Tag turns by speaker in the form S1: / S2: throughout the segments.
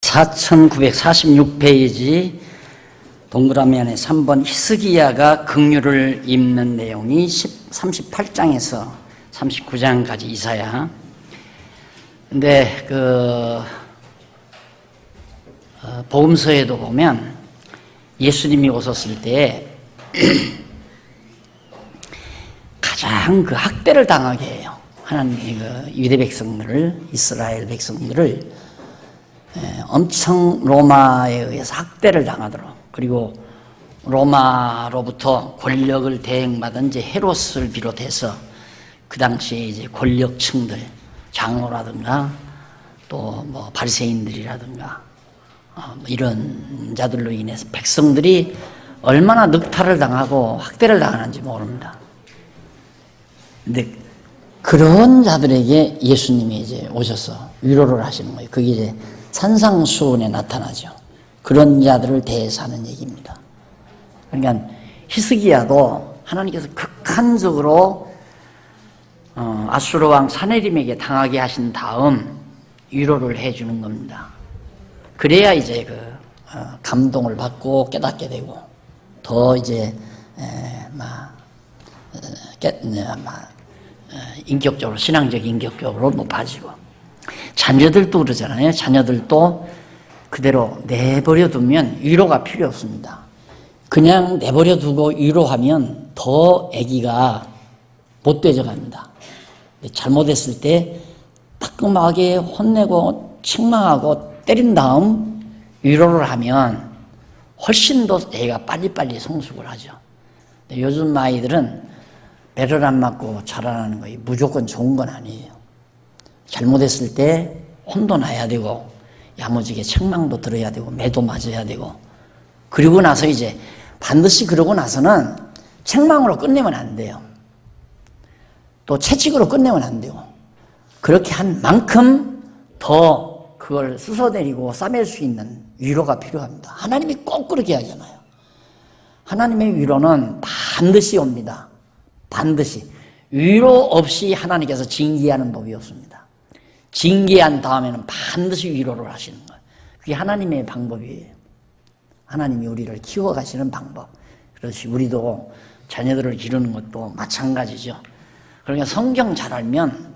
S1: 4946페이지 동그라미 안에 3번 히스기야가 긍휼을 입는 내용이 38장에서 39장까지 이사야. 근데 복음서에도 보면 예수님이 오셨을 때 가장 학대를 당하게 해요. 하나님이 유대 백성들을, 이스라엘 백성들을 엄청 로마에 의해서 학대를 당하도록, 그리고 로마로부터 권력을 대행받은 이제 헤롯을 비롯해서 그 당시에 이제 권력층들, 장로라든가 또 뭐 바리새인들이라든가 이런 자들로 인해서 백성들이 얼마나 늑탈을 당하고 학대를 당하는지 모릅니다. 근데 그런 자들에게 예수님이 이제 오셔서 위로를 하시는 거예요. 그게 이제 산상수훈에 나타나죠. 그런 자들을 대해서 하는 얘기입니다. 그러니까 히스기야도 하나님께서 극한적으로 아수르 왕 사네림에게 당하게 하신 다음 위로를 해주는 겁니다. 그래야 이제 감동을 받고 깨닫게 되고 더 이제 인격적으로, 신앙적 인격적으로 높아지고, 자녀들도 그러잖아요. 자녀들도 그대로 내버려 두면 위로가 필요 없습니다. 그냥 내버려 두고 위로하면 더 아기가 못되져 갑니다. 잘못했을 때 따끔하게 혼내고 책망하고 때린 다음 위로를 하면 훨씬 더 애가 빨리빨리 성숙을 하죠. 근데 요즘 아이들은 배를 안 맞고 자라나는 거예요. 무조건 좋은 건 아니에요. 잘못했을 때 혼도 나야 되고, 야무지게 책망도 들어야 되고, 매도 맞아야 되고, 그리고 나서 이제 반드시 그러고 나서는 책망으로 끝내면 안 돼요. 또 채찍으로 끝내면 안 되고, 그렇게 한 만큼 더 그걸 씻어내리고 싸맬 수 있는 위로가 필요합니다. 하나님이 꼭 그렇게 하잖아요. 하나님의 위로는 반드시 옵니다. 반드시. 위로 없이 하나님께서 징계하는 법이 없습니다. 징계한 다음에는 반드시 위로를 하시는 거예요. 그게 하나님의 방법이에요. 하나님이 우리를 키워가시는 방법. 그렇지, 우리도 자녀들을 기르는 것도 마찬가지죠. 그러니까 성경 잘 알면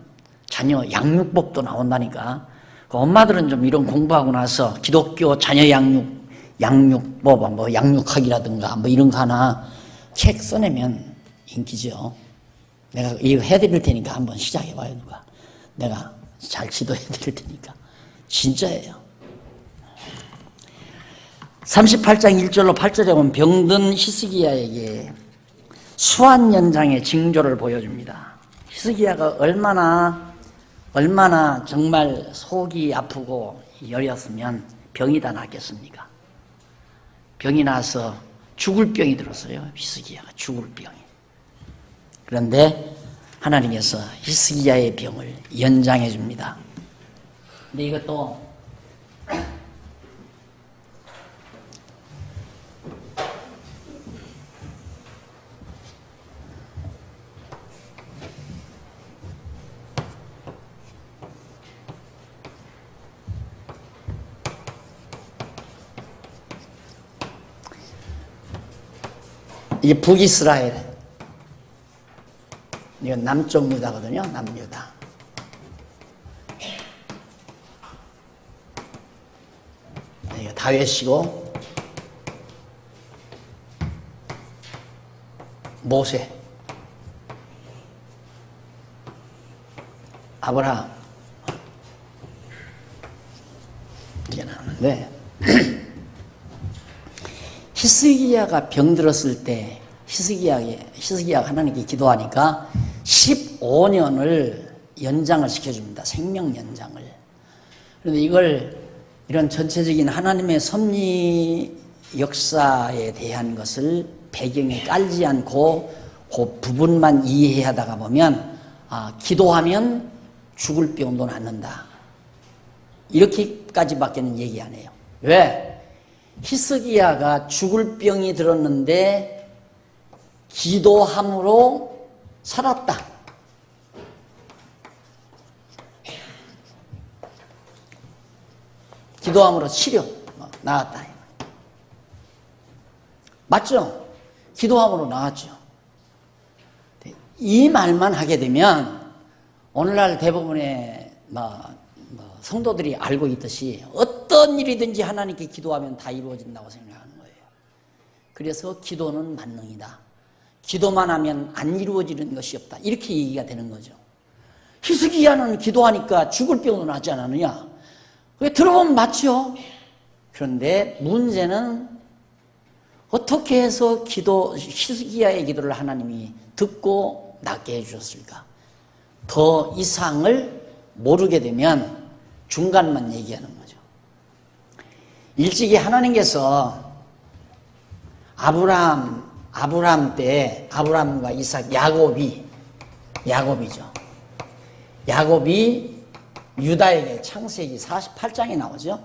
S1: 자녀 양육법도 나온다니까. 엄마들은 좀 이런 공부하고 나서 기독교 자녀 양육법, 뭐 양육학이라든가 뭐 이런 거 하나 책 써내면 인기죠. 내가 이거 해드릴 테니까 한번 시작해봐요, 누가. 내가 잘 지도해드릴 테니까. 진짜예요. 38장 1절로 8절에 보면 병든 히스기야에게 수환연장의 징조를 보여줍니다. 히스기야가 얼마나 정말 속이 아프고 여렸으면 병이 다 낫겠습니까? 병이 나서 죽을 병이 들었어요. 히스기야가 죽을 병이. 그런데 하나님께서 히스기야의 병을 연장해 줍니다. 근데 이것도 이게 북이스라엘, 이건 남쪽 유다거든요. 남유다. 이거 다윗이고 모세, 아브라함 이게 나오는데 히스기야가 병들었을 때 히스기야가 하나님께 기도하니까 15년을 연장을 시켜줍니다. 생명 연장을. 그런데 이런 전체적인 하나님의 섭리 역사에 대한 것을 배경에 깔지 않고 그 부분만 이해하다가 보면 기도하면 죽을 병도 낫는다. 이렇게까지밖에는 얘기 안 해요. 왜? 히스기야가 죽을 병이 들었는데 기도함으로 살았다. 기도함으로 치료 나았다. 맞죠? 기도함으로 나았죠. 이 말만 하게 되면 오늘날 대부분의 성도들이 알고 있듯이 어떤 일이든지 하나님께 기도하면 다 이루어진다고 생각하는 거예요. 그래서 기도는 만능이다. 기도만 하면 안 이루어지는 것이 없다. 이렇게 얘기가 되는 거죠. 히스기야는 기도하니까 죽을 병은 나지 않았느냐? 그게 들어보면 맞죠? 그런데 문제는 어떻게 해서 히스기야의 기도를 하나님이 듣고 낫게 해주셨을까? 더 이상을 모르게 되면 중간만 얘기하는 거죠. 일찍이 하나님께서 아브라함 때 아브라함과 이삭, 야곱이죠. 야곱이 유다에게 창세기 48장에 나오죠.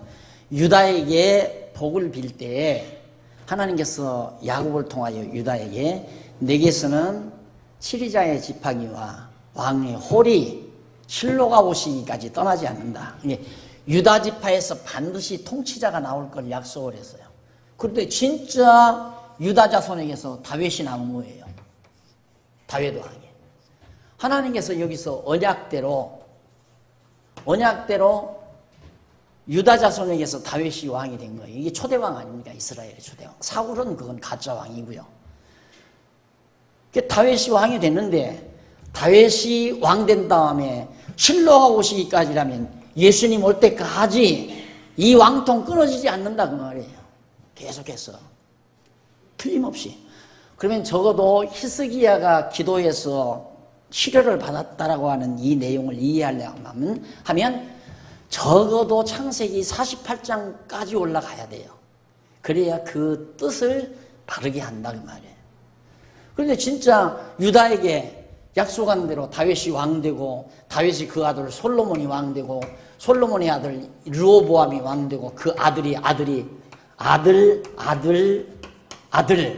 S1: 유다에게 복을 빌 때에 하나님께서 야곱을 통하여 유다에게 내게서는 치리자의 지팡이와 왕의 홀이 실로가 오시기까지 떠나지 않는다. 유다 지파에서 반드시 통치자가 나올 걸 약속을 했어요. 그런데 진짜 유다 자손에게서 다윗이 나온 거예요. 다윗 왕이. 하나님께서 여기서 언약대로 유다 자손에게서 다윗이 왕이 된 거예요. 이게 초대왕 아닙니까? 이스라엘의 초대왕. 사울은 그건 가짜 왕이고요. 다윗이 왕이 됐는데 다윗이 왕 된 다음에 실로가 오시기까지라면 예수님 올 때까지 이 왕통 끊어지지 않는다 그 말이에요. 계속해서 틀림없이. 그러면 적어도 히스기야가 기도해서 치료를 받았다라고 하는 이 내용을 이해하려면 하면 적어도 창세기 48장까지 올라가야 돼요. 그래야 그 뜻을 바르게 한다 그 말이에요. 그런데 진짜 유다에게 약속한 대로 다윗이 왕되고 다윗이 그 아들 솔로몬이 왕되고 솔로몬의 아들 르호보암이 왕되고 그 아들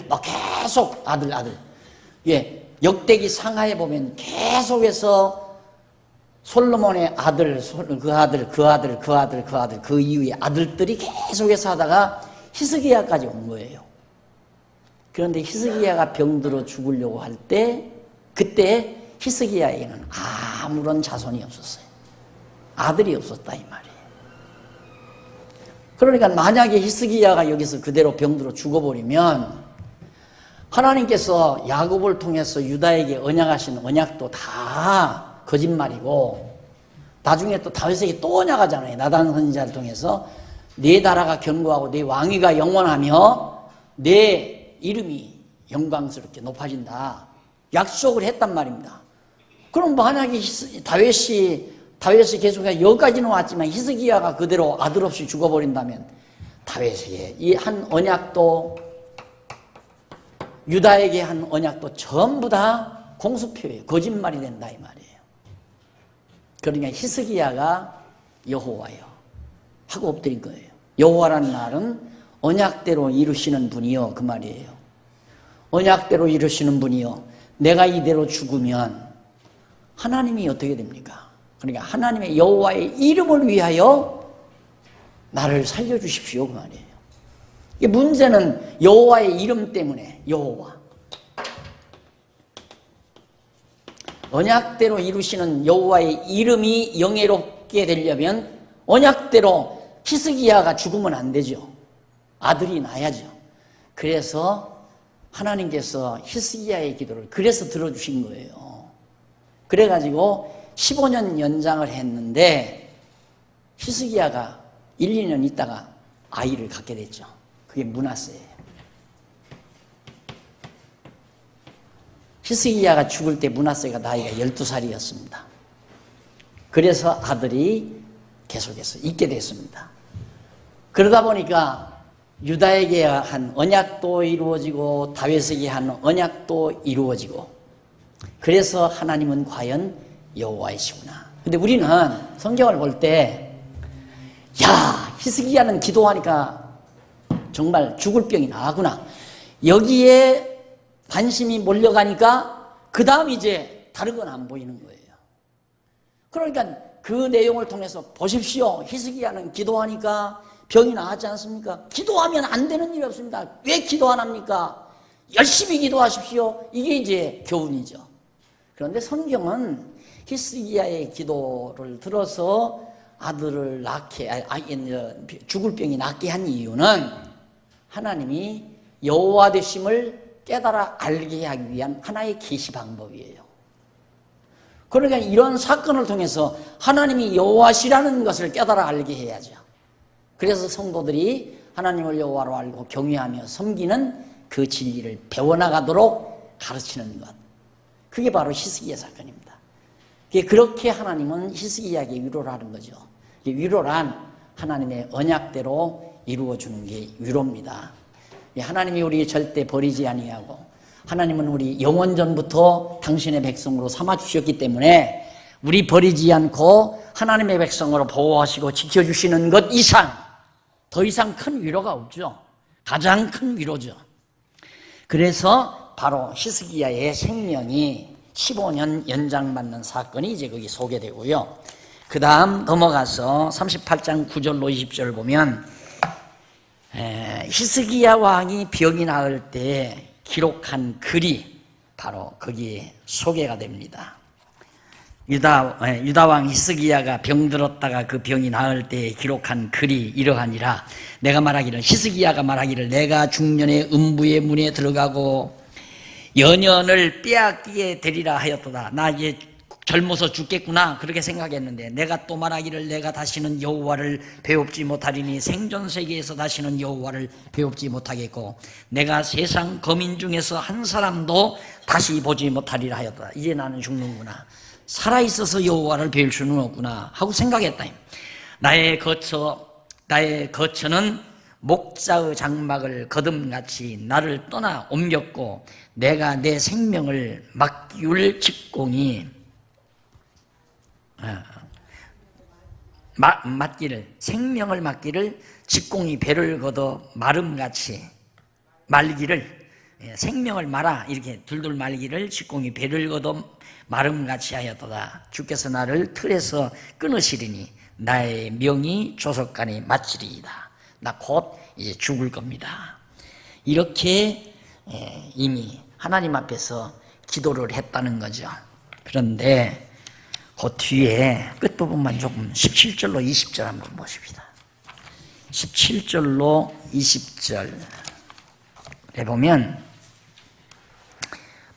S1: 막 계속 아들 역대기 상하에 보면 계속해서 솔로몬의 그 이후에 아들들이 계속해서 하다가 히스기야까지 온 거예요. 그런데 히스기야가 병들어 죽으려고 할 때 그때 히스기야에게는 아무런 자손이 없었어요. 아들이 없었다 이 말이에요. 그러니까 만약에 히스기야가 여기서 그대로 병들어 죽어버리면 하나님께서 야곱을 통해서 유다에게 언약하신 언약도 다 거짓말이고 나중에 또 다윗에게 또 언약하잖아요. 나단 선지자를 통해서 네 나라가 견고하고 네 왕위가 영원하며 내 이름이 영광스럽게 높아진다. 약속을 했단 말입니다. 그럼 만약에 다윗이 계속해서 여기까지는 왔지만 히스기야가 그대로 아들 없이 죽어버린다면 다윗에게 이 한 언약도 유다에게 한 언약도 전부 다 공수표예요. 거짓말이 된다 이 말이에요. 그러니까 히스기야가 여호와여 하고 엎드린 거예요. 여호와라는 말은 언약대로 이루시는 분이요 그 말이에요. 언약대로 이루시는 분이요. 내가 이대로 죽으면 하나님이 어떻게 됩니까? 그러니까 하나님의 여호와의 이름을 위하여 나를 살려주십시오 그 말이에요. 이 문제는 여호와의 이름 때문에 여호와 언약대로 이루시는 여호와의 이름이 영예롭게 되려면 언약대로 히스기야가 죽으면 안 되죠. 아들이 나야죠. 그래서 하나님께서 히스기야의 기도를 그래서 들어주신 거예요. 그래가지고 15년 연장을 했는데 히스기야가 1, 2년 있다가 아이를 갖게 됐죠. 그게 므낫세예요. 히스기야가 죽을 때 므낫세가 나이가 12살이었습니다. 그래서 아들이 계속해서 있게 됐습니다. 그러다 보니까 유다에게 한 언약도 이루어지고 다윗에게 한 언약도 이루어지고 그래서 하나님은 과연 여호와이시구나. 근데 우리는 성경을 볼 때 야, 히스기야는 기도하니까 정말 죽을 병이 나구나. 여기에 관심이 몰려가니까 그 다음 이제 다른 건 안 보이는 거예요. 그러니까 그 내용을 통해서 보십시오. 히스기야는 기도하니까 병이 나았지 않습니까? 기도하면 안 되는 일이 없습니다. 왜 기도 안 합니까? 열심히 기도하십시오. 이게 이제 교훈이죠. 그런데 성경은 히스기야의 기도를 들어서 아들을 낳게, 죽을 병이 낫게 한 이유는 하나님이 여호와 되심을 깨달아 알게 하기 위한 하나의 계시 방법이에요. 그러니까 이런 사건을 통해서 하나님이 여호와시라는 것을 깨달아 알게 해야죠. 그래서 성도들이 하나님을 여호와로 알고 경외하며 섬기는 그 진리를 배워나가도록 가르치는 것. 그게 바로 히스기야 사건입니다. 그렇게 하나님은 히스기야에게 위로를 하는 거죠. 위로란 하나님의 언약대로 이루어주는 게 위로입니다. 하나님이 우리 절대 버리지 아니하고 하나님은 우리 영원전부터 당신의 백성으로 삼아주셨기 때문에 우리 버리지 않고 하나님의 백성으로 보호하시고 지켜주시는 것 이상 더 이상 큰 위로가 없죠. 가장 큰 위로죠. 그래서 바로 히스기야의 생명이 15년 연장받는 사건이 이제 거기 소개되고요. 그 다음 넘어가서 38장 9절로 20절을 보면 히스기야 왕이 병이 나을 때 기록한 글이 바로 거기에 소개가 됩니다. 유다 왕 히스기야가 병들었다가 그 병이 나을 때 기록한 글이 이러하니라. 내가 말하기를 히스기야가 말하기를 내가 중년의 음부의 문에 들어가고 연연을 빼앗기게 되리라 하였도다. 나 이제 젊어서 죽겠구나 그렇게 생각했는데 내가 또 말하기를 내가 다시는 여호와를 배웁지 못하리니 생존 세계에서 다시는 여호와를 배웁지 못하겠고 내가 세상 거민 중에서 한 사람도 다시 보지 못하리라 하였다. 이제 나는 죽는구나. 살아있어서 여호와를 배울 수는 없구나 하고 생각했다. 나의 거처는 목자의 장막을 거듭같이 나를 떠나 옮겼고 내가 내 생명을 맡기울 직공이 생명을 맡기를 직공이 배를 걷어 마름같이 말기를 생명을 말아 이렇게 둘둘 말기를 직공이 배를 걷어 마름같이 하였도다. 주께서 나를 틀에서 끊으시리니 나의 명이 조석간에 마치리이다. 나 곧 이제 죽을 겁니다. 이렇게 이미 하나님 앞에서 기도를 했다는 거죠. 그런데 그 뒤에 끝부분만 조금 17절로 20절 한번 보십시다. 17절로 20절에 보면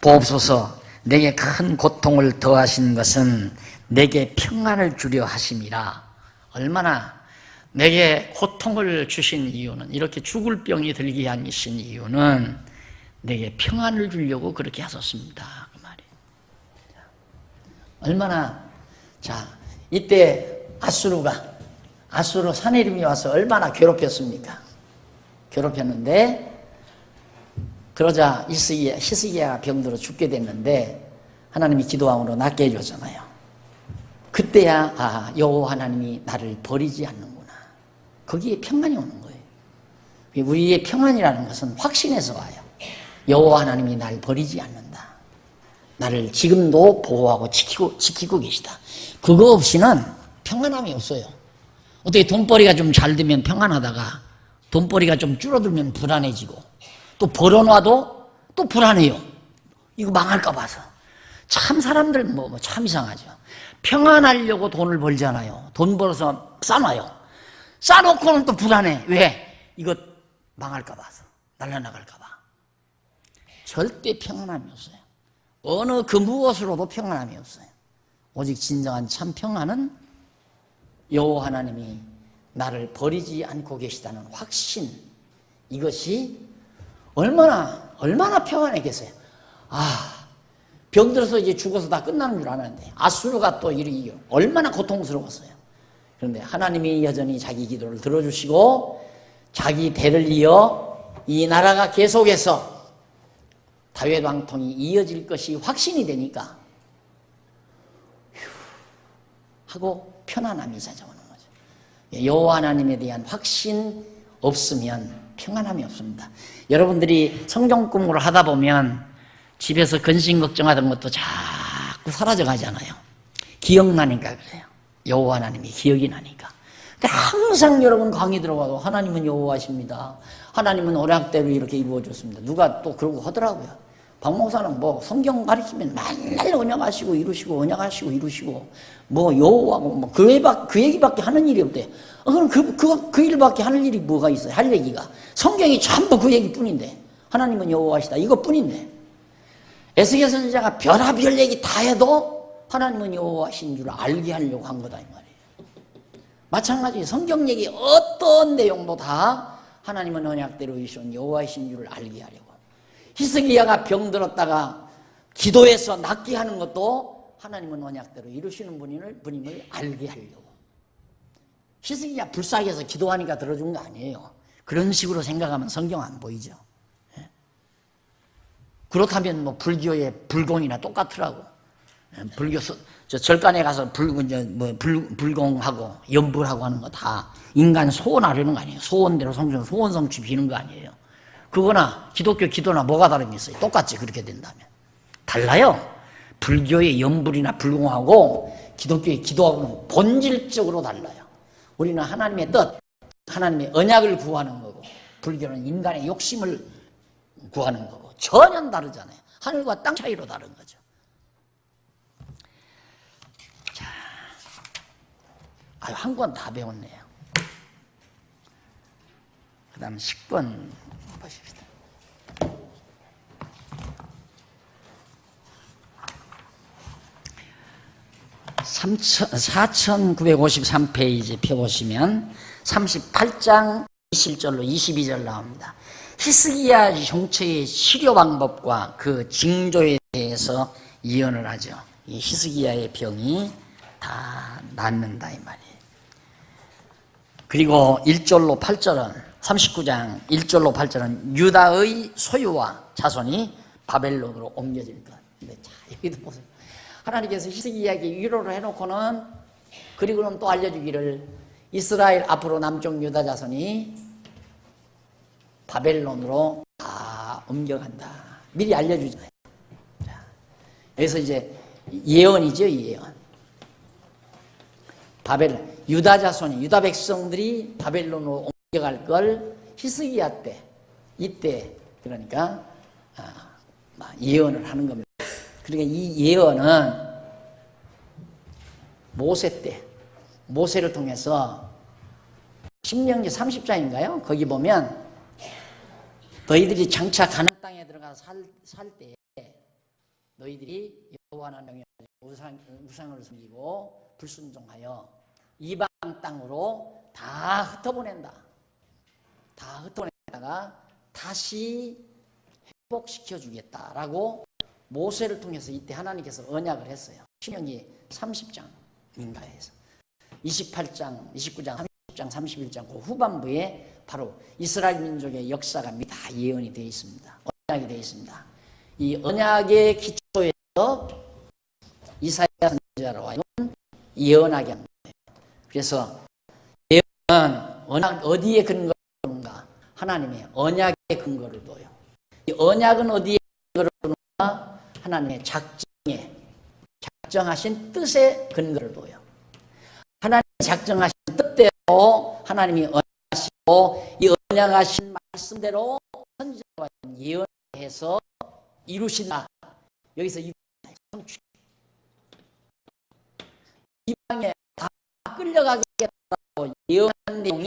S1: 보옵소서 내게 큰 고통을 더하신 것은 내게 평안을 주려 하심이라. 얼마나 내게 고통을 주신 이유는 이렇게 죽을 병이 들게 하신 이유는 내게 평안을 주려고 그렇게 하셨습니다. 그 말이에요. 얼마나 자 이때 아수르 사내림이 와서 얼마나 괴롭혔습니까? 괴롭혔는데 그러자 히스기야가 병들어 죽게 됐는데 하나님이 기도함으로 낫게 해줬잖아요. 그때야 여호와 하나님이 나를 버리지 않는구나. 거기에 평안이 오는 거예요. 우리의 평안이라는 것은 확신에서 와요. 여호와 하나님이 나를 버리지 않는다. 나를 지금도 보호하고 지키고 계시다. 그거 없이는 평안함이 없어요. 어떻게 돈벌이가 좀 잘 되면 평안하다가 돈벌이가 좀 줄어들면 불안해지고 또 벌어놔도 또 불안해요. 이거 망할까 봐서. 참 사람들 참 이상하죠. 평안하려고 돈을 벌잖아요. 돈 벌어서 싸놔요. 싸놓고는 또 불안해. 왜? 이거 망할까 봐서. 날려나갈까 봐. 절대 평안함이 없어요. 어느 그 무엇으로도 평안함이 없어요. 오직 진정한 참 평안은 여호와 하나님이 나를 버리지 않고 계시다는 확신. 이것이 얼마나 평안해 계세요. 병들어서 이제 죽어서 다 끝나는 줄 알았는데 아수르가 또 이렇게 얼마나 고통스러웠어요. 그런데 하나님이 여전히 자기 기도를 들어주시고 자기 대를 이어 이 나라가 계속해서 다윗 왕통이 이어질 것이 확신이 되니까 하고 편안함이 찾아오는 거죠. 여호와 하나님에 대한 확신 없으면 평안함이 없습니다. 여러분들이 성경 공부를 하다 보면 집에서 근심 걱정하던 것도 자꾸 사라져 가잖아요. 기억나니까 그래요. 여호와 하나님이 기억이 나니까. 그러니까 항상 여러분 강의 들어가도 하나님은 여호와십니다. 하나님은 언약대로 이렇게 이루어졌습니다. 누가 또 그러고 하더라고요. 박 목사는 뭐 성경 가르치면 맨날 언약하시고 이루시고 언약하시고 이루시고 뭐 여호와고 뭐 그 얘기밖에 하는 일이 없대. 그럼 그 일밖에 하는 일이 뭐가 있어요? 할 얘기가. 성경이 전부 그 얘기뿐인데 하나님은 여호와시다 이것뿐인데 에스겔 선지자가 별하별 얘기 다 해도 하나님은 여호와신 줄 알게 하려고 한 거다 이 말이에요. 마찬가지 성경 얘기 어떤 내용도 다 하나님은 언약대로 이루신 여호와이신 줄을 알게 하려고. 히스기야가 병들었다가 기도해서 낫게 하는 것도 하나님은 언약대로 이루시는 분임을 알게 하려고. 히스기야 불쌍해서 기도하니까 들어준 거 아니에요. 그런 식으로 생각하면 성경 안 보이죠. 예? 그렇다면 뭐 불교의 불공이나 똑같더라고. 예? 불교 저 절간에 가서 불공하고 연불하고 하는 거 다 인간 소원하려는 거 아니에요. 소원대로 소원 성취 비는 거 아니에요. 그거나 기독교 기도나 뭐가 다름이 있어요? 똑같지 그렇게 된다면. 달라요. 불교의 연불이나 불공하고 기독교의 기도하고는 본질적으로 달라요. 우리는 하나님의 뜻, 하나님의 언약을 구하는 거고 불교는 인간의 욕심을 구하는 거고 전혀 다르잖아요. 하늘과 땅 차이로 다른 거죠. 자, 한 권 다 배웠네요. 그 다음 10권 보십시다. 4953페이지 펴보시면 38장 1절로 22절 나옵니다. 히스기야 형체의 치료 방법과 그 징조에 대해서 예언을 하죠. 이 히스기야의 병이 다 낫는다 이 말이에요. 그리고 1절로 8절은 39장 1절로 8절은 유다의 소유와 자손이 바벨론으로 옮겨질 것. 근데 자, 여기도 보세요. 하나님께서 히스기야에게 위로를 해놓고는 그리고는 또 알려주기를 이스라엘 앞으로 남쪽 유다 자손이 바벨론으로 다 옮겨간다. 미리 알려주잖아요. 자, 여기서 이제 예언이죠, 예언. 바벨론, 유다 자손이, 유다 백성들이 바벨론으로 옮겨갈 걸 히스기야 때, 이때, 그러니까, 예언을 하는 겁니다. 그러니까 이 예언은 모세 때, 모세를 통해서 신명기 30장인가요? 거기 보면 너희들이 장차 가나안 땅에 들어가서 살 때 너희들이 여호와 하나님의 우상을 섬기고 불순종하여 이방 땅으로 다 흩어보낸다. 다 흩어보내다가 다시 회복시켜 주겠다라고 모세를 통해서 이때 하나님께서 언약을 했어요. 신명기 30장인가 해서 28장, 29장, 30장, 31장 그 후반부에 바로 이스라엘 민족의 역사가 다 예언이 되어 있습니다. 언약이 되어 있습니다. 이 언약의 기초에서 이사야 선지자로 하여금 예언하게 합니다. 그래서 예언은 언약 어디에 근거를 두는가? 하나님의 언약에 근거를 둬요. 이 언약은 어디에 근거를 두는가? 하나님의 작정하신 뜻에 근거를 둬요. 하나님의 작정하신 뜻대로 하나님이 언약하시고 이 언약하신 말씀대로 선지자와 예언해서 이루신다. 여기서 성취. 이방에 다 끌려가겠다고 예언한 내용이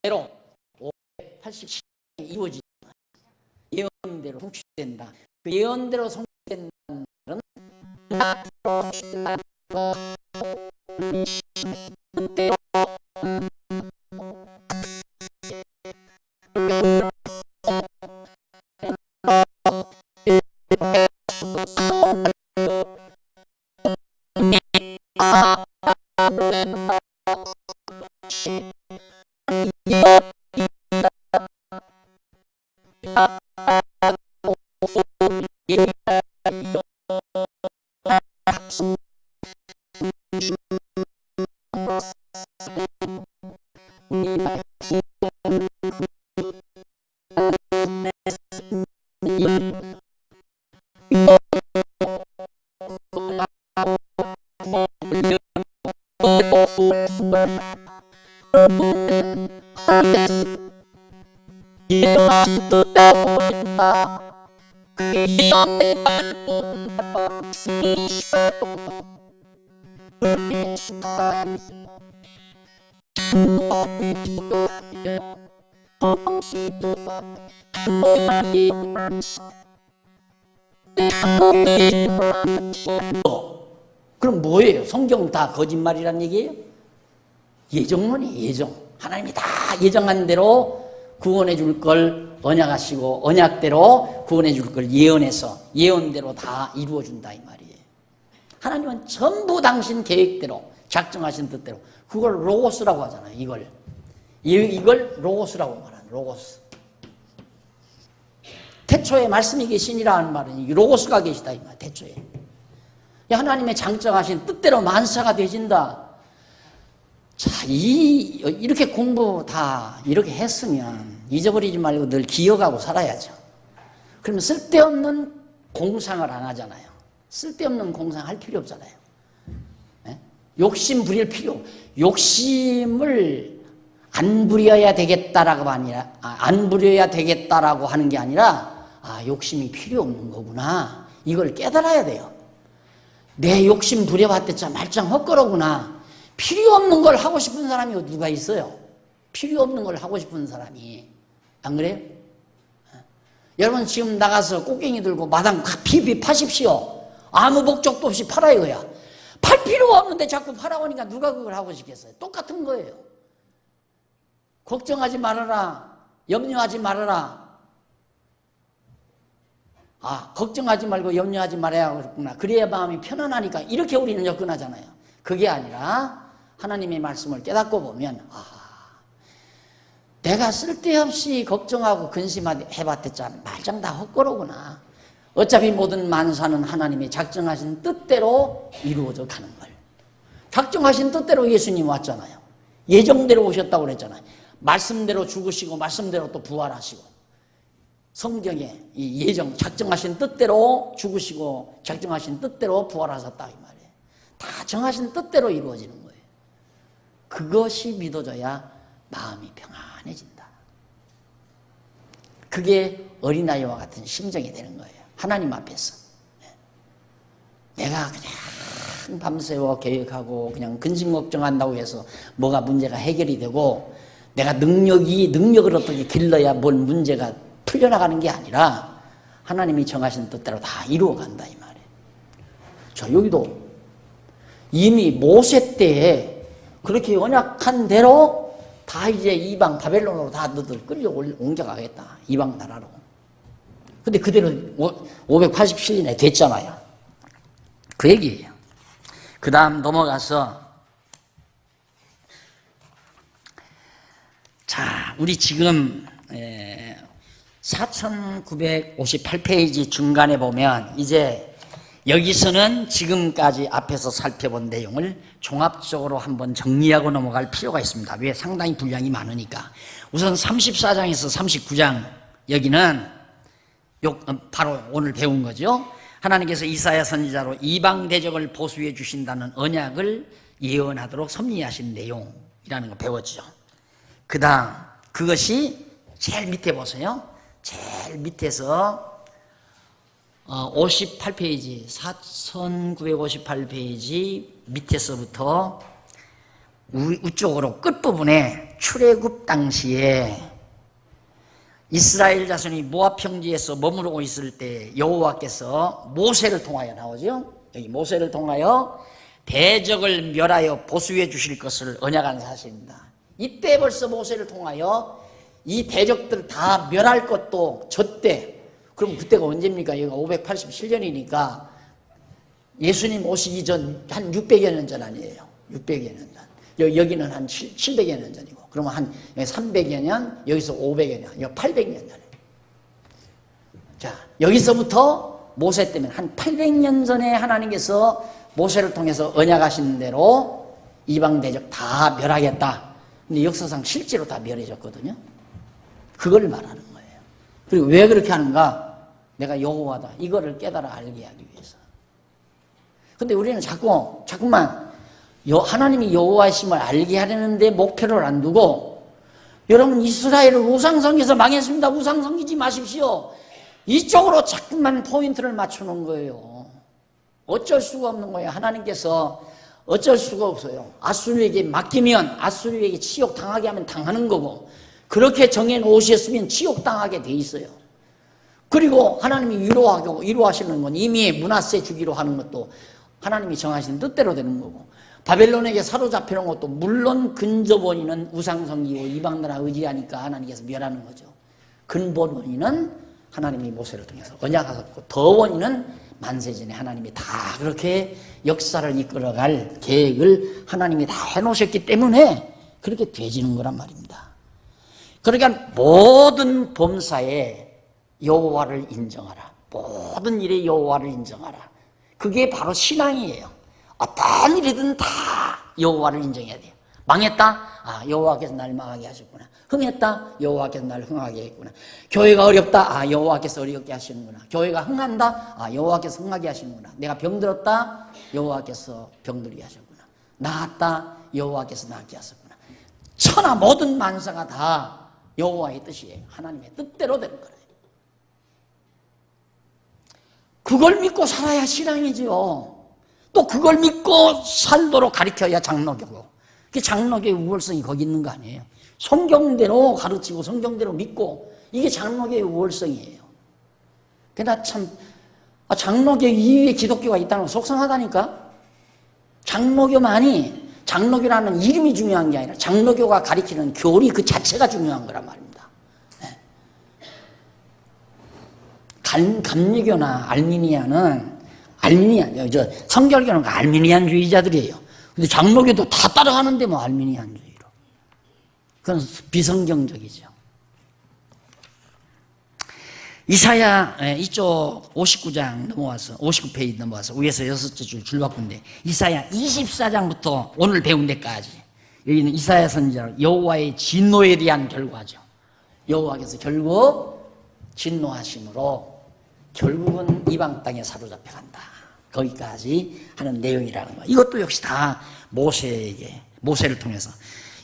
S1: 그대로 587년에 이루어진다. 예언대로 성취된다. 그 예언대로 성취된 날은 그럼 뭐예요? 성경 다 거짓말이란 얘기예요? 예정론이에요. 예정. 하나님이 다 예정한 대로 구원해 줄 걸 언약하시고 언약대로 구원해 줄 걸 예언해서 예언대로 다 이루어 준다 이 말이에요. 하나님은 전부 당신 계획대로 작정하신 뜻대로 그걸 로고스라고 하잖아요. 이걸 로고스라고 말하는 로고스. 태초에 말씀이 계시니라 하는 말은 로고스가 계시다 이 말. 태초에 하나님의 장정하신 뜻대로 만사가 되진다. 자, 이렇게 공부 다 이렇게 했으면 잊어버리지 말고 늘 기억하고 살아야죠. 그러면 쓸데없는 공상을 안 하잖아요. 쓸데없는 공상 할 필요 없잖아요. 네? 욕심 부릴 필요, 욕심을 안 부려야 되겠다라고 아니라, 안 부려야 되겠다라고 하는 게 아니라, 욕심이 필요 없는 거구나. 이걸 깨달아야 돼요. 내 욕심 부려봤댔자 말짱 헛거로구나. 필요 없는 걸 하고 싶은 사람이 누가 있어요? 필요 없는 걸 하고 싶은 사람이. 안 그래요? 여러분 지금 나가서 꽃갱이 들고 마당 피피 파십시오. 아무 목적도 없이 팔아요. 그야. 팔 필요가 없는데 자꾸 팔아고 하니까 누가 그걸 하고 싶겠어요? 똑같은 거예요. 걱정하지 말아라. 염려하지 말아라. 걱정하지 말고 염려하지 말아야 그렇구나. 그래야 마음이 편안하니까 이렇게 우리는 접근하잖아요. 그게 아니라 하나님의 말씀을 깨닫고 보면 내가 쓸데없이 걱정하고 근심해봤댔자 말짱 다 헛거로구나. 어차피 모든 만사는 하나님의 작정하신 뜻대로 이루어져 가는 걸. 작정하신 뜻대로 예수님 왔잖아요. 예정대로 오셨다고 그랬잖아요. 말씀대로 죽으시고 말씀대로 또 부활하시고 성경에 이 예정 작정하신 뜻대로 죽으시고 작정하신 뜻대로 부활하셨다 이 말이에요. 다 정하신 뜻대로 이루어지는 거예요. 그것이 믿어져야 마음이 평안해진다. 그게 어린아이와 같은 심정이 되는 거예요. 하나님 앞에서. 내가 그냥 밤새워 계획하고 그냥 근심 걱정한다고 해서 뭐가 문제가 해결이 되고 내가 능력을 어떻게 길러야 뭔 문제가 풀려나가는 게 아니라 하나님이 정하신 뜻대로 다 이루어간다 이 말이에요. 자, 여기도 이미 모세 때에 그렇게 언약한 대로 다 이제 이방 바벨론으로 다 너들 끌려 옮겨가겠다. 이방 나라로. 근데 그대로 587년에 됐잖아요. 그 얘기예요. 그 다음 넘어가서 자, 우리 지금 4958페이지 중간에 보면 이제 여기서는 지금까지 앞에서 살펴본 내용을 종합적으로 한번 정리하고 넘어갈 필요가 있습니다. 왜? 상당히 분량이 많으니까. 우선 34장에서 39장 여기는 바로 오늘 배운 거죠. 하나님께서 이사야 선지자로 이방 대적을 보수해 주신다는 언약을 예언하도록 섭리하신 내용이라는 거 배웠죠. 그 다음 그것이 제일 밑에 보세요. 제일 밑에서 58페이지 4958페이지 밑에서부터 우쪽으로 끝부분에 출애굽 당시에 이스라엘 자손이 모압 평지에서 머무르고 있을 때 여호와께서 모세를 통하여 나오죠. 여기 모세를 통하여 대적을 멸하여 보수해 주실 것을 언약한 사실입니다. 이때 벌써 모세를 통하여 이 대적들 다 멸할 것도 저때. 그럼 그때가 언제입니까? 여기가 587년이니까 예수님 오시기 전 한 600여 년 전 아니에요. 600여 년 전. 여기는 한 700여 년 전이고. 그러면 한 300여 년, 여기서 500여 년, 여기 800년 전에. 자, 여기서부터 모세 때문에 한 800년 전에 하나님께서 모세를 통해서 언약하신 대로 이방 대적 다 멸하겠다. 근데 역사상 실제로 다 멸해졌거든요. 그걸 말하는 거예요. 그리고 왜 그렇게 하는가? 내가 여호와다. 이거를 깨달아 알게 하기 위해서. 근데 우리는 자꾸만 하나님이 여호와이심을 알게 하려는데 목표를 안 두고, 여러분 이스라엘을 우상성에서 망했습니다. 우상성기지 마십시오. 이쪽으로 자꾸만 포인트를 맞추는 거예요. 어쩔 수가 없는 거예요. 하나님께서 어쩔 수가 없어요. 아수르에게 맡기면 아수르에게 치욕당하게 하면 당하는 거고, 그렇게 정해놓으셨으면 치욕당하게 돼 있어요. 그리고 하나님이 위로하시는 건 이미 므낫세 주기로 하는 것도 하나님이 정하신 뜻대로 되는 거고, 바벨론에게 사로잡혀놓은 것도 물론 근접 원인은 우상성기고 이방 나라 의지하니까 하나님께서 멸하는 거죠. 근본 원인은 하나님이 모세를 통해서 언약하셨고, 더 원인은 만세전에 하나님이 다 그렇게 역사를 이끌어갈 계획을 하나님이 다 해놓으셨기 때문에 그렇게 되지는 거란 말입니다. 그러니까 모든 범사에 여호와를 인정하라. 모든 일에 여호와를 인정하라. 그게 바로 신앙이에요. 어떤 일이든 다 여호와를 인정해야 돼요. 망했다? 아, 여호와께서 날 망하게 하셨구나. 흥했다? 여호와께서 날 흥하게 했구나. 교회가 어렵다? 아, 여호와께서 어렵게 하시는구나. 교회가 흥한다? 아, 여호와께서 흥하게 하시는구나. 내가 병들었다? 여호와께서 병들게 하셨구나. 나았다? 여호와께서 낫게 하셨구나. 천하 모든 만사가 다 여호와의 뜻이에요. 하나님의 뜻대로 되는 거예요. 그걸 믿고 살아야 신앙이지요. 또 그걸 믿고 살도록 가르쳐야 장로교고. 그 장로교의 우월성이 거기 있는 거 아니에요. 성경대로 가르치고 성경대로 믿고, 이게 장로교의 우월성이에요. 그러나 참 장로교 이후에 기독교가 있다는 건 속상하다니까. 장로교라는 이름이 중요한 게 아니라 장로교가 가리키는 교리 그 자체가 중요한 거란 말입니다. 네. 감리교나 성결교는 알미니안주의자들이에요. 근데 장로교도 다 따라가는데 뭐 알미니안주의로. 그건 비성경적이죠. 이사야 이쪽 59장 넘어와서 59페이지 넘어와서 위에서 6째 줄 바꾼데, 이사야 24장부터 오늘 배운 데까지 여기는 이사야 선지자 여호와의 진노에 대한 결과죠. 여호와께서 결국 진노하심으로 결국은 이방 땅에 사로잡혀 간다. 거기까지 하는 내용이라는 거. 이것도 역시 다 모세를 통해서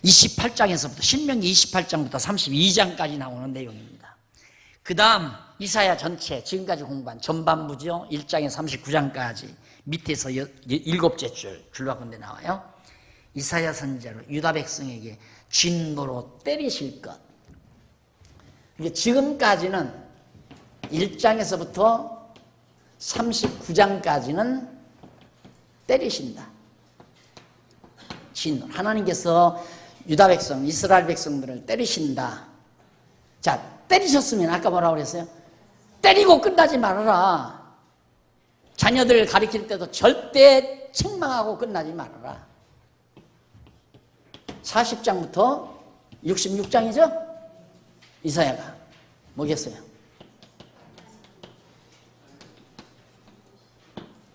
S1: 28장에서부터 신명기 28장부터 32장까지 나오는 내용입니다. 그 다음 이사야 전체 지금까지 공부한 전반부죠. 1장에 39장까지 밑에서 7째 줄바꾼 데 나와요. 이사야 선지자로 유다 백성에게 진노로 때리실 것. 지금까지는 1장에서부터 39장까지는 때리신다. 진노. 하나님께서 유다 백성, 이스라엘 백성들을 때리신다. 자, 때리셨으면 아까 뭐라고 그랬어요? 때리고 끝나지 말아라. 자녀들 가르칠 때도 절대 책망하고 끝나지 말아라. 40장부터 66장이죠? 이사야가 뭐겠어요?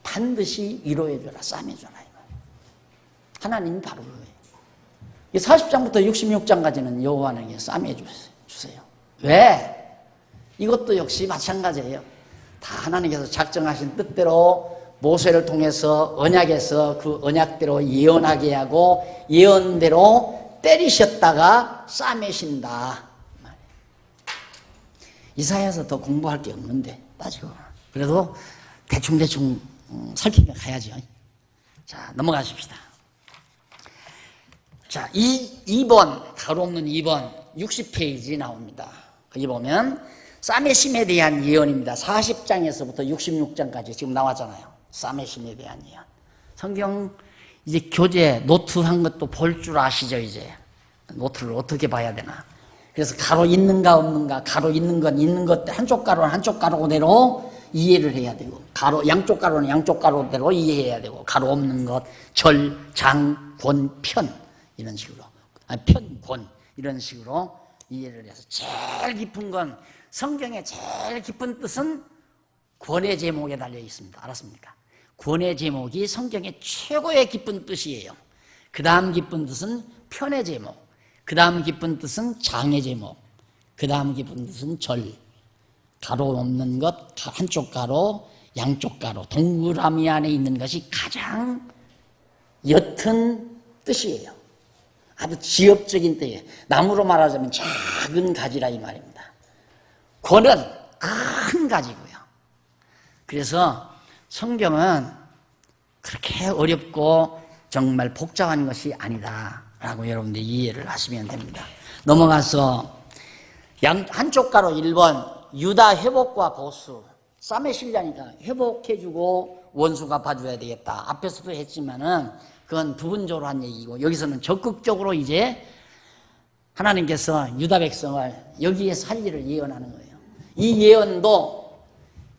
S1: 반드시 위로해줘라, 싸매줘라. 하나님이 바로 그거예요. 40장부터 66장까지는 여호와에게 싸매주세요. 왜? 이것도 역시 마찬가지예요. 다 하나님께서 작정하신 뜻대로 모세를 통해서 언약에서 그 언약대로 예언하게 하고 예언대로 때리셨다가 싸매신다. 이사야에서 더 공부할 게 없는데 따지고. 그래도 대충 살피며 가야죠. 자, 넘어가십시다. 자, 2번, 가로 없는 2번 60페이지 나옵니다. 거기 보면 싸매심에 대한 예언입니다. 40장에서부터 66장까지 지금 나왔잖아요. 싸매심에 대한 예언. 성경 이제 교재 노트한 것도 볼 줄 아시죠? 이제 노트를 어떻게 봐야 되나. 그래서 가로 있는가 없는가, 가로 있는 건 있는 것, 한쪽 가로는 한쪽 가로대로 이해를 해야 되고, 양쪽 가로는 양쪽 가로대로 이해해야 되고, 가로 없는 것, 절, 장, 권, 편 이런 식으로, 편, 권 이런 식으로 이해를 해서 제일 깊은 건, 성경의 제일 깊은 뜻은 권의 제목에 달려 있습니다. 알았습니까? 권의 제목이 성경의 최고의 깊은 뜻이에요. 그 다음 깊은 뜻은 편의 제목, 그 다음 깊은 뜻은 장의 제목, 그 다음 깊은 뜻은 절, 가로 없는 것, 한쪽 가로, 양쪽 가로, 동그라미 안에 있는 것이 가장 옅은 뜻이에요. 아주 지엽적인 뜻이에요. 나무로 말하자면 작은 가지라 이 말입니다. 권은 큰 가지고요. 그래서 성경은 그렇게 어렵고 정말 복잡한 것이 아니다라고 여러분들 이해를 하시면 됩니다. 넘어가서 한쪽 가로 1번 유다 회복과 보수. 쌈의 신랑이니까 회복해주고 원수 갚아줘야 되겠다. 앞에서도 했지만은 그건 부분적으로 한 얘기고, 여기서는 적극적으로 이제 하나님께서 유다 백성을 여기에 살리를 예언하는 거예요. 이 예언도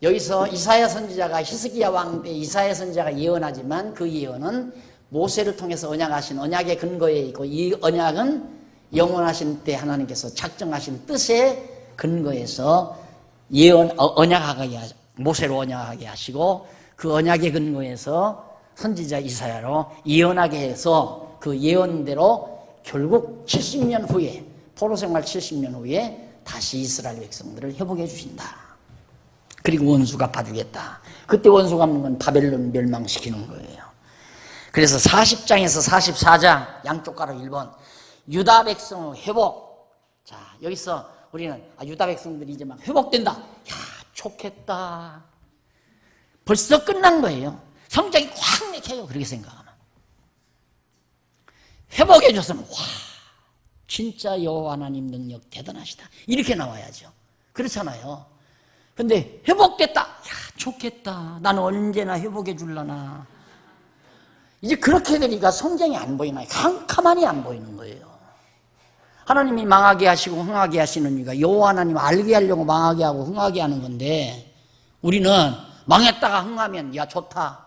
S1: 여기서 이사야 선지자가 히스기야 왕 때 이사야 선지자가 예언하지만 그 예언은 모세를 통해서 언약하신 언약의 근거에 있고, 이 언약은 영원하신 때 하나님께서 작정하신 뜻에 근거해서 언약하게 모세로 언약하게 하시고, 그 언약의 근거에서 선지자 이사야로 예언하게 해서 그 예언대로 결국 70년 후에 포로 생활 70년 후에 다시 이스라엘 백성들을 회복해 주신다. 그리고 원수 갚아주겠다. 그때 원수 갚는 건 바벨론 멸망시키는 거예요. 그래서 40장에서 44장 양쪽 가로 1번 유다 백성 회복. 자, 여기서 우리는 유다 백성들이 이제 막 회복된다. 야, 좋겠다. 벌써 끝난 거예요. 성장이 확 맥혀요. 그렇게 생각하면. 회복해 줬으면 와, 진짜 여호와 하나님 능력 대단하시다. 이렇게 나와야죠. 그렇잖아요. 근데 회복됐다. 야, 좋겠다. 나는 언제나 회복해 줄라나. 이제 그렇게 되니까 성장이 안 보이나요? 캄캄하니 안 보이는 거예요. 하나님이 망하게 하시고 흥하게 하시는 이유가 여호와 하나님 알게 하려고 망하게 하고 흥하게 하는 건데, 우리는 망했다가 흥하면 야 좋다.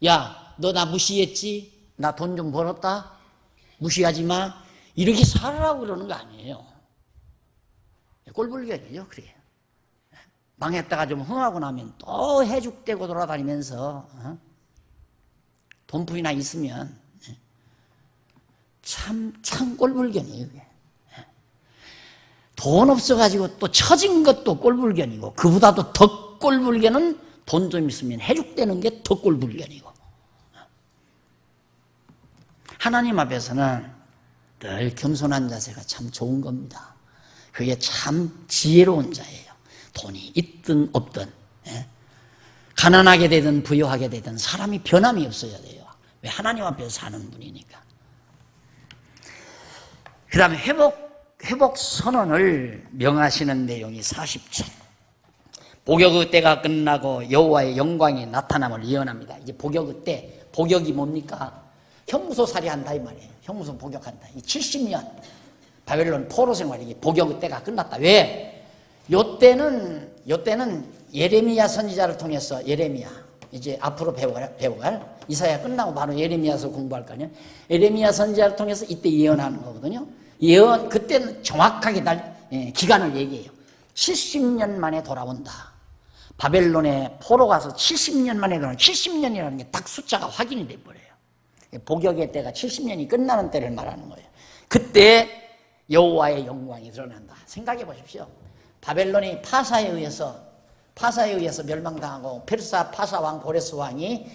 S1: 야, 너 나 무시했지? 나 돈 좀 벌었다? 무시하지 마. 이렇게 살아라고 그러는 거 아니에요. 꼴불견이죠. 그래. 망했다가 좀 흥하고 나면 또 해죽대고 돌아다니면서 돈풀이나 있으면 참 꼴불견이에요. 그게. 돈 없어가지고 또 처진 것도 꼴불견이고, 그보다도 더 꼴불견은 돈 좀 있으면 해죽대는 게 더 꼴불견이고. 하나님 앞에서는 늘 겸손한 자세가 참 좋은 겁니다. 그게 참 지혜로운 자예요. 돈이 있든 없든, 가난하게 되든 부유하게 되든 사람이 변함이 없어야 돼요. 왜? 하나님 앞에서 사는 분이니까. 그 다음에 회복 선언을 명하시는 내용이 40절. 복역의 때가 끝나고 여호와의 영광이 나타남을 예언합니다. 이제 복역의 때, 복역이 뭡니까? 형무소살이 한다 이 말이에요. 형무소 복역한다. 이 70년 바벨론 포로 생활이 복역의 때가 끝났다. 왜? 요때는 예레미야 선지자를 통해서, 예레미야 이제 앞으로 배워갈 이사야 끝나고 바로 예레미야서 공부할 거 아니에요. 예레미야 선지자를 통해서 이때 예언하는 거거든요. 예언, 그때는 정확하게 기간을 얘기해요. 70년 만에 돌아온다. 바벨론에 포로 가서 70년 만에 돌아온다. 70년이라는 게 딱 숫자가 확인이 돼버려요. 복역의 때가 70년이 끝나는 때를 말하는 거예요. 그때 여호와의 영광이 드러난다. 생각해 보십시오. 바벨론이 파사에 의해서 멸망당하고 페르사 파사 왕 고레스 왕이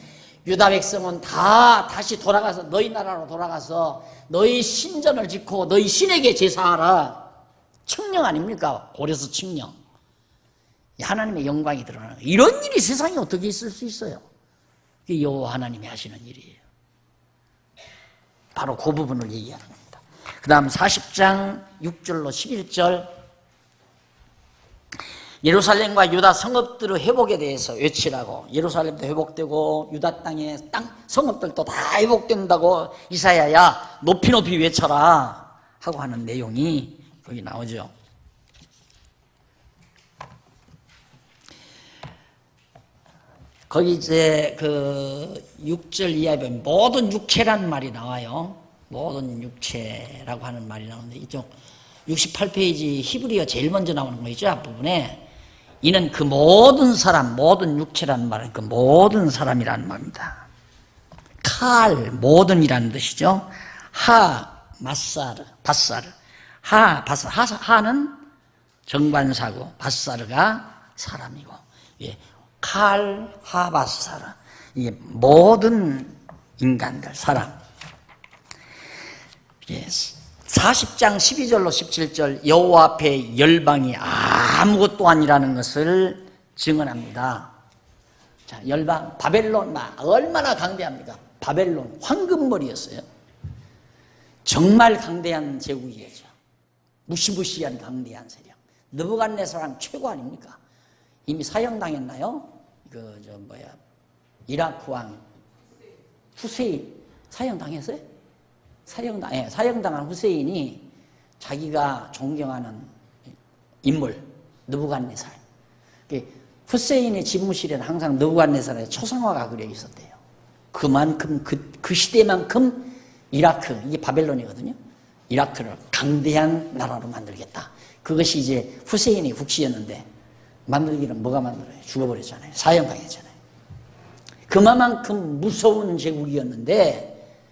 S1: 유다 백성은 다 다시 돌아가서 너희 나라로 돌아가서 너희 신전을 짓고 너희 신에게 제사하라. 칙령 아닙니까? 고레스 칙령. 하나님의 영광이 드러나는 거예요. 이런 일이 세상에 어떻게 있을 수 있어요? 그게 여호와 하나님이 하시는 일이에요. 바로 그 부분을 얘기하는 겁니다. 그 다음 40장 6절로 11절, 예루살렘과 유다 성읍들의 회복에 대해서 외치라고. 예루살렘도 회복되고 유다 땅의 성읍들도 다 회복된다고 이사야야 높이 높이 외쳐라 하고 하는 내용이 거기 나오죠. 거기 이제 그 6절 이하에 보면 모든 육체라는 말이 나와요. 모든 육체라고 하는 말이 나오는데, 이쪽 68페이지 히브리어 제일 먼저 나오는 거 있죠, 앞부분에. 이는 그 모든 사람, 모든 육체라는 말은 그 모든 사람이라는 말입니다. 칼, 모든이라는 뜻이죠. 바사르. 하는 정관사고 바사르가 사람이고, 예. 칼, 바사르. 이게 모든 인간들, 사람. 예, 40장 12절로 17절 여호와 앞에 열방이 아무것도 아니라는 것을 증언합니다. 자, 열방 바벨론 얼마나 강대합니까? 바벨론 황금벌이었어요. 정말 강대한 제국이었죠. 무시무시한 강대한 세력. 느부갓네살은 최고 아닙니까? 이미 사형당했나요? 이라크 왕 후세인 사형당했어요? 사형당한 후세인이 자기가 존경하는 인물 느부갓네살. 후세인의 집무실에는 항상 느부갓네살의 초상화가 그려 있었대요. 그만큼 그 시대만큼 이라크, 이게 바벨론이거든요. 이라크를 강대한 나라로 만들겠다. 그것이 이제 후세인의 국시였는데 만들기는 뭐가 만들어요? 죽어버렸잖아요. 사형당했잖아요. 그만큼 무서운 제국이었는데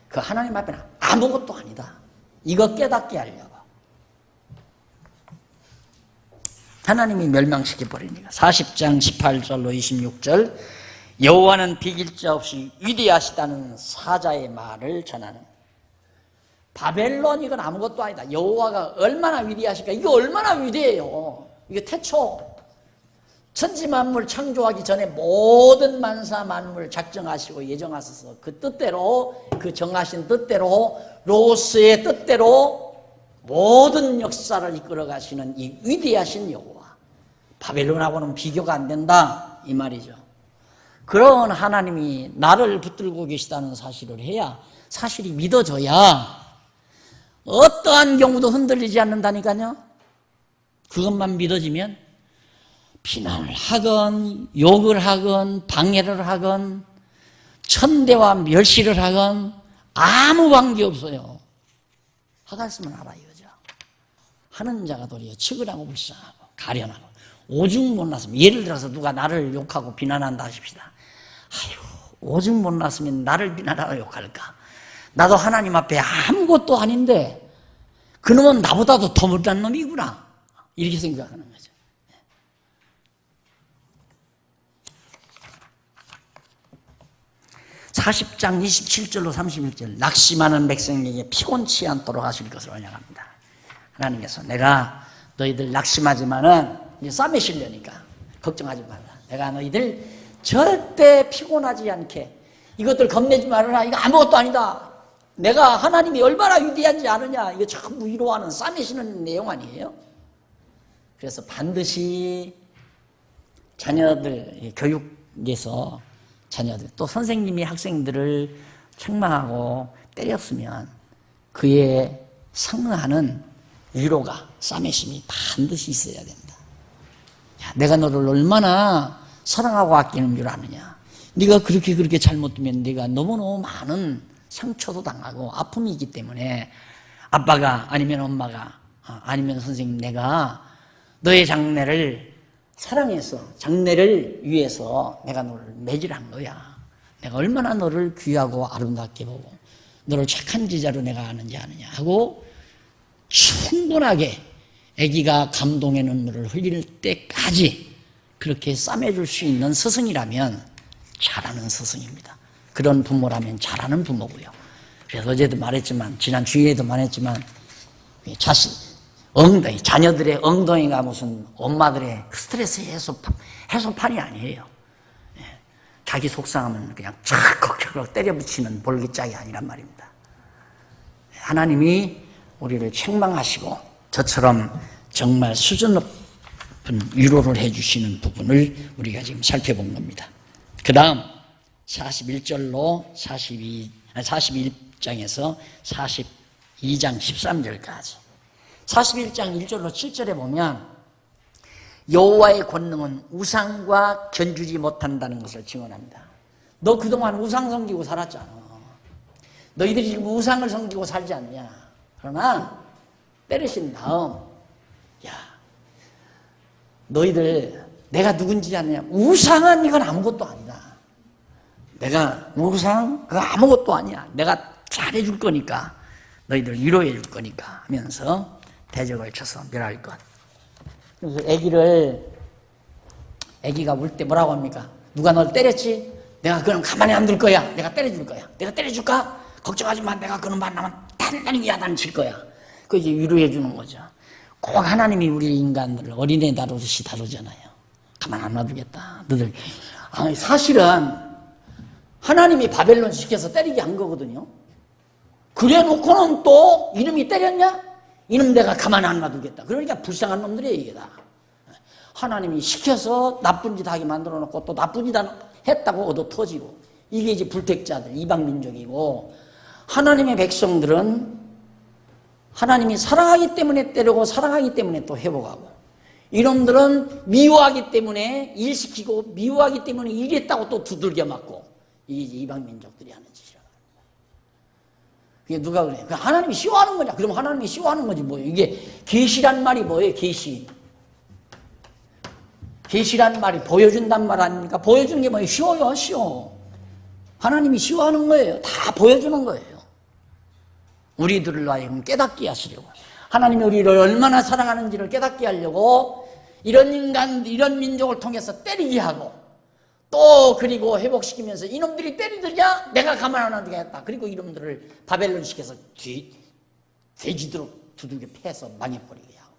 S1: 그 하나님 앞에는 아무것도 아니다. 이거 깨닫게 하려고. 하나님이 멸망시켜버리니까. 40장 18절로 26절 여호와는 비길 자 없이 위대하시다는 사자의 말을 전하는. 바벨론 이건 아무것도 아니다. 여호와가 얼마나 위대하실까? 이거 얼마나 위대해요. 이게 태초 천지만물 창조하기 전에 모든 만사 만물 작정하시고 예정하셔서 그 뜻대로, 그 정하신 뜻대로, 로스의 뜻대로 모든 역사를 이끌어 가시는 이 위대하신 여호와. 바벨론하고는 비교가 안 된다 이 말이죠. 그런 하나님이 나를 붙들고 계시다는 사실을 해야, 사실이 믿어져야 어떠한 경우도 흔들리지 않는다니까요. 그것만 믿어지면 비난을 하건 욕을 하건 방해를 하건 천대와 멸시를 하건 아무 관계없어요. 하갔으면 알아요. 하는 자가 도리어 측은하고 불쌍하고 가련하고 오죽 못났으면, 예를 들어서 누가 나를 욕하고 비난한다 하십시다. 아유, 오죽 못났으면 나를 비난하고 욕할까? 나도 하나님 앞에 아무것도 아닌데 그놈은 나보다도 더 못난 놈이구나, 이렇게 생각하는 거죠. 40장 27절로 31절 낙심하는 백성에게 피곤치 않도록 하실 것을 언약합니다. 하나님께서 내가 너희들 낙심하지만은 이제 쌈에 실려니까 걱정하지 말라. 내가 너희들 절대 피곤하지 않게, 이것들 겁내지 말아라. 이거 아무것도 아니다. 내가 하나님이 얼마나 위대한지 아느냐. 이거 전부 위로하는 쌈에 실는 내용 아니에요? 그래서 반드시 자녀들 교육에서 자녀들 또 선생님이 학생들을 책망하고 때렸으면 그에 상응하는 위로가, 싸매심이 반드시 있어야 된다. 야, 내가 너를 얼마나 사랑하고 아끼는 줄 아느냐. 네가 그렇게 잘못되면 네가 너무너무 많은 상처도 당하고 아픔이 있기 때문에 아빠가 아니면 엄마가 아니면 선생님, 내가 너의 장래를 사랑해서 장래를 위해서 내가 너를 매질한 거야. 내가 얼마나 너를 귀하고 아름답게 보고 너를 착한 제자로 내가 아는지 아느냐 하고 충분하게 아기가 감동의 눈물을 흘릴 때까지 그렇게 싸매줄 수 있는 스승이라면 잘하는 스승입니다. 그런 부모라면 잘하는 부모고요. 그래서 어제도 말했지만, 지난 주일에도 말했지만, 엉덩이, 자녀들의 엉덩이가 무슨 엄마들의 스트레스 해소판이 아니에요. 자기 속상하면 그냥 촥 때려붙이는 볼기짝이 아니란 말입니다. 하나님이 우리를 책망하시고 저처럼 정말 수준 높은 위로를 해주시는 부분을 우리가 지금 살펴본 겁니다. 그 다음 41절로 41장에서 42장 13절까지 41장 1절로 7절에 보면 여호와의 권능은 우상과 견주지 못한다는 것을 증언합니다. 너 그동안 우상 섬기고 살았잖아. 너희들이 지금 우상을 섬기고 살지 않냐. 그러나 때리신 다음, 야, 너희들 내가 누군지 아느냐. 우상은 이건 아무것도 아니다. 내가 우상 그거 아무것도 아니야. 내가 잘해줄 거니까, 너희들 위로해 줄 거니까 하면서 대적을 쳐서 멸할 것. 그래서 아기가 울 때 뭐라고 합니까? 누가 널 때렸지? 내가 그럼 가만히 안 둘 거야. 내가 때려줄 거야. 내가 때려줄까? 걱정하지 마. 내가 그놈 만나면 단단히 야단칠 거야. 그 이제 위로해 주는 거죠. 꼭 하나님이 우리 인간들을 어린애 다루듯이 다루잖아요. 가만 안 놔두겠다. 너들. 아니, 사실은 하나님이 바벨론 시켜서 때리게 한 거거든요. 그래 놓고는 또 이놈이 때렸냐? 이놈 내가 가만 안 놔두겠다. 그러니까 불쌍한 놈들이에요, 이게 다. 하나님이 시켜서 나쁜 짓 하게 만들어 놓고 또 나쁜 짓 했다고 얻어 터지고. 이게 이제 불택자들, 이방민족이고, 하나님의 백성들은 하나님이 사랑하기 때문에 때리고 사랑하기 때문에 또 회복하고, 이놈들은 미워하기 때문에 일시키고 미워하기 때문에 이랬다고 또 두들겨 맞고, 이게 이제 이방민족들이 하는 짓이라. 그게 누가 그래? 하나님이 싫어하는 거냐? 그럼 하나님이 싫어하는 거지 뭐예요? 이게 계시란 말이 뭐예요? 계시. 계시란 말이 보여준단 말 아닙니까? 보여주는 게 뭐예요? 쉬워요, 쉬워. 하나님이 쉬워하는 거예요. 다 보여주는 거예요. 우리들을 하여금 깨닫게 하시려고. 하나님이 우리를 얼마나 사랑하는지를 깨닫게 하려고 이런 인간, 이런 민족을 통해서 때리게 하고, 또 그리고 회복시키면서 이놈들이 때리더냐? 내가 가만 안 놔두겠다. 그리고 이놈들을 바벨론 시켜서 돼지도록 두들겨 패서 망해버리게 하고.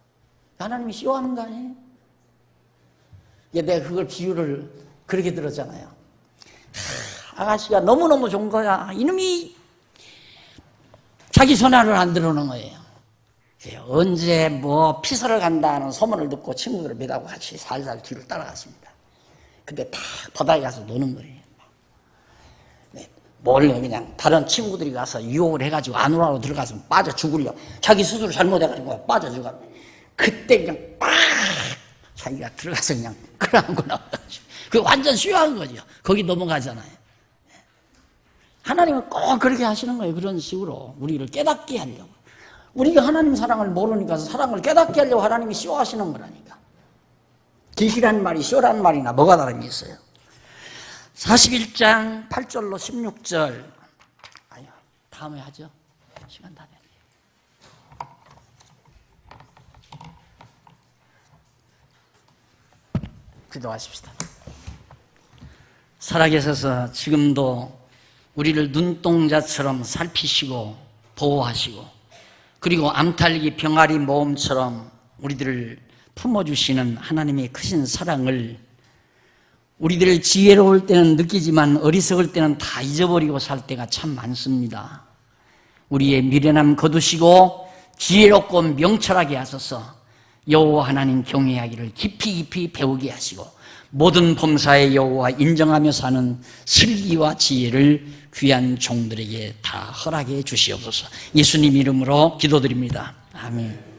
S1: 하나님이 쉬워하는 거 아니에요? 내가 그걸 비유를 그렇게 들었잖아요. 아가씨가 너무너무 좋은 거야. 이놈이 자기 전화를 안 들어오는 거예요. 언제 뭐 피서를 간다는 소문을 듣고 친구들을 매다고 같이 살살 뒤를 따라갔습니다. 근데 딱 바다에 가서 노는 거예요. 몰래 그냥 다른 친구들이 가서 유혹을 해가지고 안으로 들어가서 빠져 죽으려. 자기 스스로 잘못해가지고 빠져 죽어. 그때 그냥 빡 자기가 들어가서 그냥 끌어안고 나와가지고. 그게 완전 쉬워한 거죠. 거기 넘어가잖아요. 하나님은 꼭 그렇게 하시는 거예요. 그런 식으로 우리를 깨닫게 하려고. 우리가 하나님 사랑을 모르니까 사랑을 깨닫게 하려고 하나님이 쉬워하시는 거라니까. 계시라는 말이 쉬워라는 말이나 뭐가 다름이 있어요. 41장 8절로 16절. 아유, 다음에 하죠. 시간 다 됐네. 기도하십시다. 살아계셔서 지금도 우리를 눈동자처럼 살피시고 보호하시고, 그리고 암탈기 병아리 모음처럼 우리들을 품어주시는 하나님의 크신 사랑을 우리들 지혜로울 때는 느끼지만 어리석을 때는 다 잊어버리고 살 때가 참 많습니다. 우리의 미련함 거두시고 지혜롭고 명철하게 하소서. 여호와 하나님 경외하기를 깊이 깊이 배우게 하시고 모든 범사의 여호와 인정하며 사는 슬기와 지혜를 귀한 종들에게 다 허락해 주시옵소서. 예수님 이름으로 기도드립니다. 아멘.